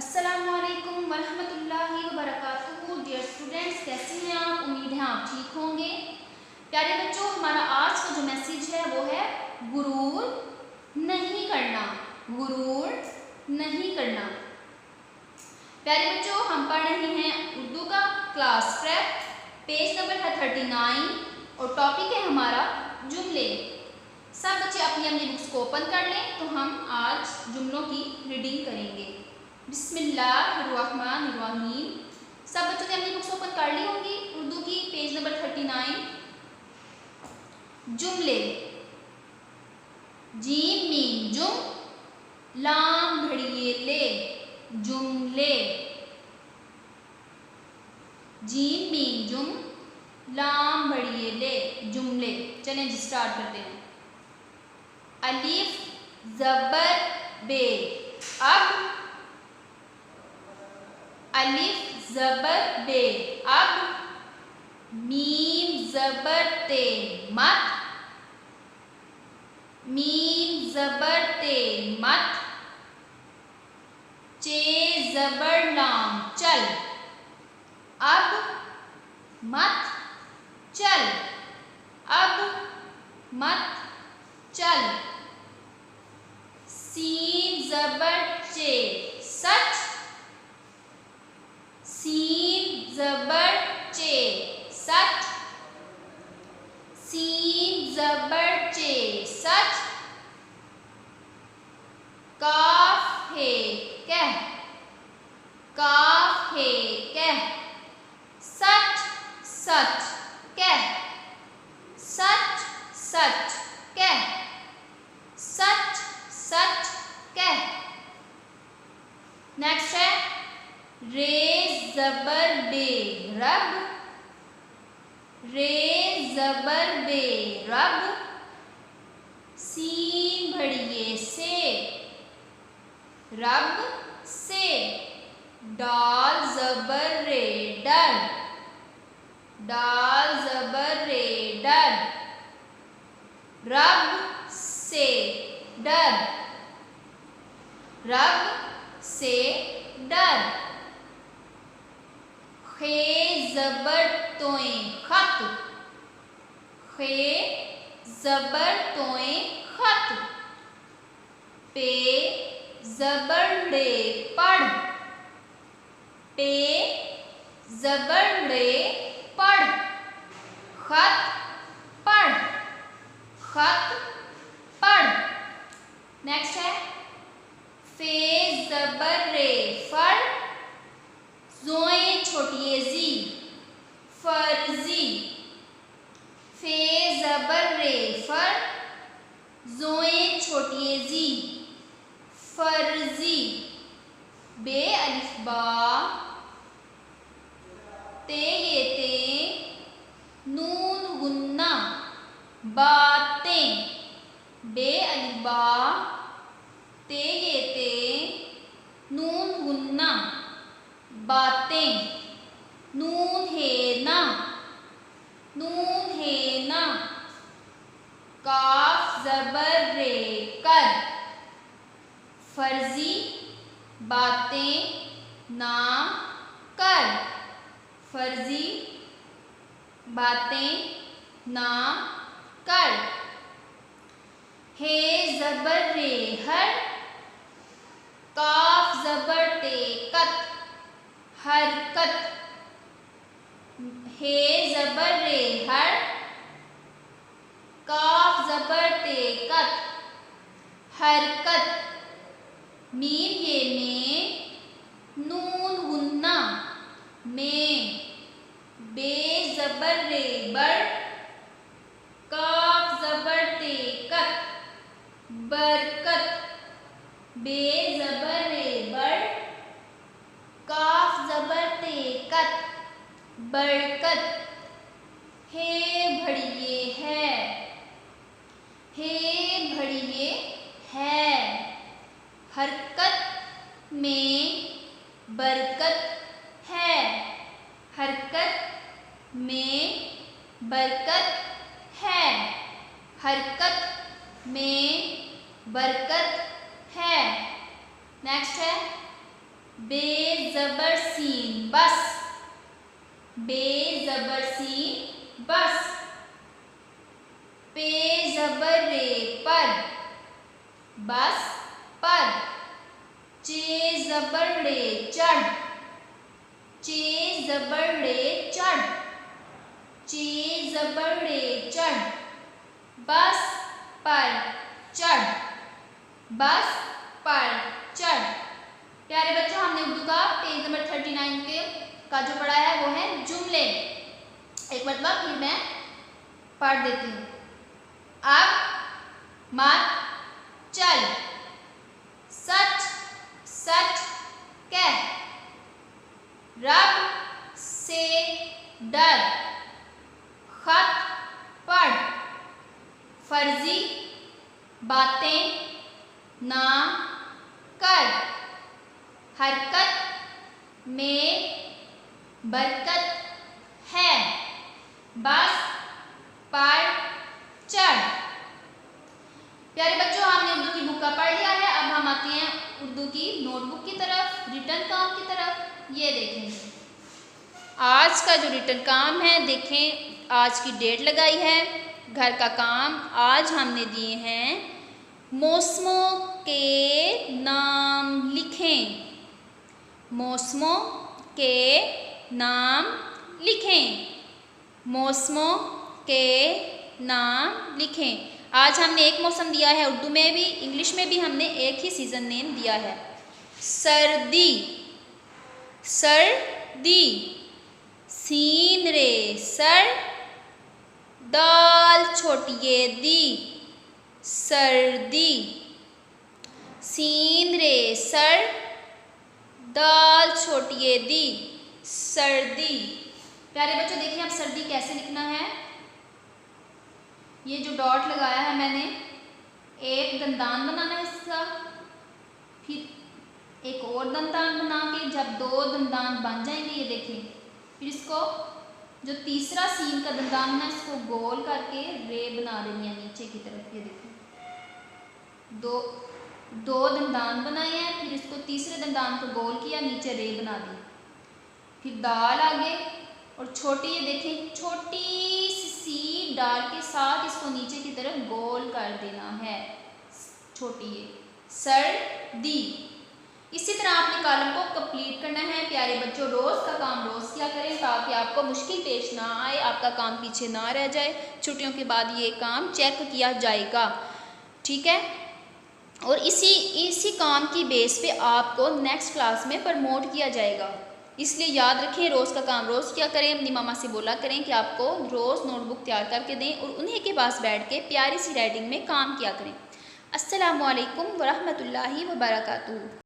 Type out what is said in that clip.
अस्सलामुअलैकुम वरहमतुल्लाहि वबरकातुहू। Dear students, कैसे हैं आप? उम्मीद है आप ठीक होंगे। प्यारे बच्चों, हमारा आज का जो मैसेज है वो है गुरूर नहीं करना। गुरूर नहीं करना। प्यारे बच्चों, हम पढ़ रहे हैं उर्दू का क्लास प्रेप, पेज नंबर है 39 और टॉपिक है हमारा जुमले। सब बच्चे अपनी अपनी बुक्स को ओपन कर लें तो हम आज जुमलों की रीडिंग करेंगे। बिस्मिल्लाहिर्रहमानिर्रहीम। सब बच्चों ने अपनी बुक्स ओपन कर ली होंगी। उर्दू की पेज नंबर 39। जुमले। जीम मीम जुम, लाम घड़िए ले, जुमले। जीम मीम जुम, लाम घड़िए ले, जुमले। चलें जी स्टार्ट करते हैं। अलिफ ज़बर बे, अब अलिफ ज़बर बे अब। मीम ज़बर ते मत, मीम ज़बर ते मत। चे ज़बर लाम चल, अब मत चल, अब मत चल। सीन ज़बर चे सच, सीन ज़बर चे सच, सीन ज़बर चे सच। काफ है कह, काफ है कह, सच सच कह, सच सच कह, सच सच कह। नेक्स्ट है रे ज़बर बे रब, रे ज़बर बे रब। सीन घड़िए से, रब से। डाल ज़बर रे डर, डाल ज़बर रे डर। रब से डर, रब से डर। खे ज़बर तोए खत, खे ज़बर तोए खत। पे ज़बर डे पढ़, पे ज़बर डे पढ़। खत पढ़, खत पढ़। नेक्स्ट है फे ज़बर रे फर, जोए छोटी जी, फर्जी। फे ज़बर रे फर, जोए छोटी जी, फर्जी। बे अलिफ बा, ते ये ते, नून गुन्ना, बातें। बे अलिफ बा, ते ये ते, नून गुन्ना, बातें। नून है ना, नून है ना। काफ ज़बर रे कर, फर्जी बातें ना कर, फर्जी बातें ना कर। हे ज़बर रे हर, काफ ज़बर ते कत, हरकत। हे ज़बर रे हर, काफ ज़बर ते कत, हरकत। मीम ये में, नून गुन्ना, में। बे ज़बर रे बर, काफ ज़बर ते कत, बरकत। बे ज़बर रे बर, काफ ज़बर ते कत, बरकत। हे भड़िए है, हे भड़िए है। हरकत में बरकत है, हरकत में बरकत है, हरकत में बरकत है। नेक्स्ट है बे ज़बर सीन बस, बे ज़बर सीन बस। पे ज़बर रे पर, बस पर। चे ज़बर रे चढ़, चे ज़बर रे चढ़, चे ज़बर रे चढ़। बस पर चढ़, बस पर चढ़। प्यारे बच्चों, हमने उर्दू का पेज नंबर 39 का जो पढ़ा है वो है जुमले। एक मरतबा फिर मैं पढ़ देती हूँ। अब मत चल, सच सच कह, रब से डर, खत पढ़, फर्जी बातें ना कर, हरकत में बरकत है, बस पर चढ़। प्यारे बच्चों, हमने उर्दू की बुक का पढ़ लिया है। अब हम आते हैं उर्दू की नोटबुक की तरफ, रिटन काम की तरफ। ये देखें, आज का जो रिटन काम है, देखें आज की डेट लगाई है। घर का काम आज हमने दिए हैं, मौसमों के नाम लिखें, मौसमों के नाम लिखें, मौसमों के नाम लिखें। आज हमने एक मौसम दिया है, उर्दू में भी इंग्लिश में भी हमने एक ही सीज़न नेम दिया है, सर्दी, सर्दी। सीन रे सर, दाल छोटिए दी, सर्दी। सीन रे सर, दाल छोटिए दी, सर्दी। प्यारे बच्चों, देखिए अब सर्दी कैसे लिखना है। ये जो डॉट लगाया है मैंने, एक दंतान बनाना है इसका, फिर एक और दंतान बना के जब दो दंतान बन जाएंगे, ये देखें, फिर इसको जो तीसरा सीन का दंतान है इसको गोल करके रे बना देनी है नीचे की तरफ। ये देखें, दो दंतान बनाए हैं, फिर इसको तीसरे दंतान को गोल किया, नीचे रे बना दी, फिर दाल आगे और छोटी, ये देखें छोटी सी डाल के साथ इसको नीचे की तरफ गोल कर देना है, छोटी ये सर्दी। इसी तरह आपने कॉलम को कंप्लीट करना है। प्यारे बच्चों, रोज़ का काम रोज़ किया करें ताकि आपको मुश्किल पेश ना आए, आपका काम पीछे ना रह जाए। छुट्टियों के बाद ये काम चेक किया जाएगा, ठीक है। और इसी काम की बेस पे आपको नेक्स्ट क्लास में प्रमोट किया जाएगा। इसलिए याद रखें, रोज़ का काम रोज़ किया करें। अपनी मामा से बोला करें कि आपको रोज़ नोटबुक तैयार करके दें और उन्हीं के पास बैठ के प्यारी सी राइटिंग में काम किया करें। अस्सलामु अलैकुम वरहमतुल्लाहि वबरकातुहू।